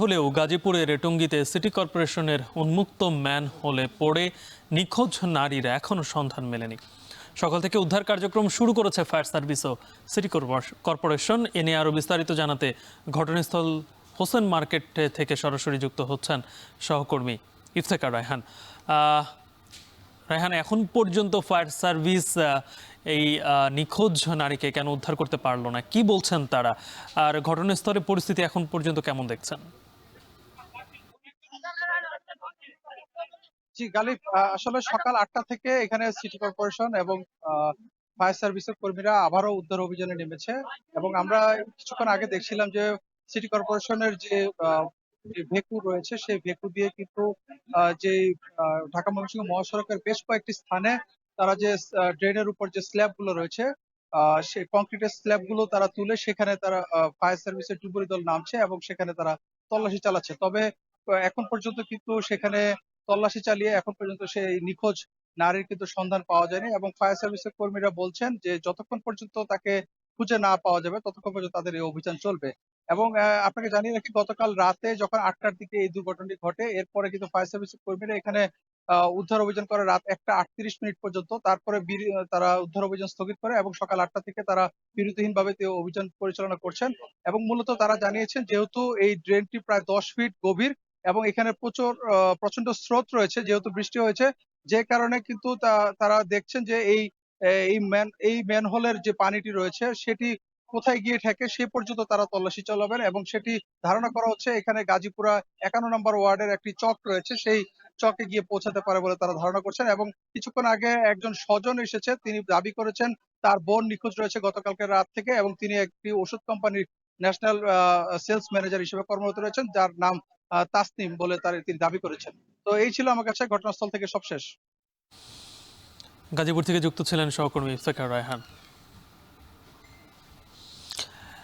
হলেও গাজীপুরের রেটঙ্গীতে সিটি কর্পোরেশনের উন্মুক্ত ম্যানহোলে পড়ে নিখোঁজ নারীর এখনও সন্ধান মেলেনি। সকাল থেকে উদ্ধার কার্যক্রম শুরু করেছে ফায়ার সার্ভিস ও সিটি কর্পোরেশন। এ নিয়ে আরও বিস্তারিত জানাতে ঘটনাস্থল হোসেন মার্কেট থেকে সরাসরি যুক্ত হচ্ছেন সহকর্মী ইফতেখার রায়হান। রায়হান, এখন পর্যন্ত ফায়ার সার্ভিস এই নিখোঁজ নারীকে কেন উদ্ধার করতে পারলো না, কি বলছেন তারা, আর ঘটনাস্থলে পরিস্থিতি এখন পর্যন্ত কেমন দেখছেন? জি গালিব, আসলে সকাল ৮টা থেকে এখানে সিটি কর্পোরেশন এবং ফায়ার সার্ভিসের কর্মীরা আবারও উদ্ধার অভিযানে নেমেছে। এবং আমরা কিছুক্ষণ আগে দেখছিলাম যে সিটি কর্পোরেশনের যে ভেকু রয়েছে সেই ভেকু দিয়ে কিন্তু যে ঢাকা ময়মনসিংহ মহাসড়কের বেশ কয়েকটি স্থানে তারা যে ড্রেনের উপর যে স্ল্যাব গুলো রয়েছে, সেই কংক্রিটের স্ল্যাব গুলো তারা তুলে সেখানে তারা ফায়ার সার্ভিসের ডুবুরি দল নামছে এবং সেখানে তারা তল্লাশি চালাচ্ছে। তবে এখন পর্যন্ত কিন্তু সেখানে তল্লাশি চালিয়ে এখন পর্যন্ত সেই নিখোঁজ নারীর কিন্তু সন্ধান পাওয়া যায়নি। এবং ফায়ার সার্ভিসের কর্মীরা বলছেন যে যতক্ষণ পর্যন্ত তাকে খুঁজে না পাওয়া যাবে ততক্ষণ পর্যন্ত তাদের এই অভিযান চলবে। এবং আপনাকে জানিয়ে রাখি, গতকাল রাতে যখন ৮টার দিকে এই দুর্ঘটনাটি ঘটে, এরপরে কিন্তু ফায়ার সার্ভিসের কর্মীরা এখানে উদ্ধার অভিযান করে রাত ১টা ৩৮ মিনিট পর্যন্ত। তারপরে তারা উদ্ধার অভিযান স্থগিত করে এবং সকাল ৮টা থেকে তারা বিরতিহীনভাবে অভিযান পরিচালনা করছেন। এবং মূলত তারা জানিয়েছেন যেহেতু এই ড্রেনটি প্রায় ১০ ফিট গভীর এবং এখানে প্রচন্ড স্রোত রয়েছে, যেহেতু বৃষ্টি হয়েছে, যে কারণে কিন্তু তারা দেখছেন যে এই ম্যানহোলের যে পানিটি রয়েছে সেটি কোথায় গিয়ে ঠেকে সে পর্যন্ত তারা তল্লাশি চালাবেন। এবং সেটি ধারণা করা হচ্ছে এখানে গাজীপুরা ৫১ নম্বর ওয়ার্ডের একটি চক রয়েছে, সেই চকে গিয়ে পৌঁছাতে পারে বলে তারা ধারণা করছেন। এবং কিছুক্ষণ আগে একজন স্বজন এসেছে, তিনি দাবি করেছেন তার বোন নিখোঁজ রয়েছে গতকালকে রাত থেকে, এবং তিনি একটি ওষুধ কোম্পানির ন্যাশনাল সেলস ম্যানেজার হিসেবে কর্মরত রয়েছেন, যার নাম তাসনিম বলে তিনি দাবি করেছেন। তো এই ছিল আমার কাছে ঘটনাস্থল থেকে সবশেষ। গাজীপুর থেকে যুক্ত ছিলেন সহকর্মী ইফতেখার রায়হান।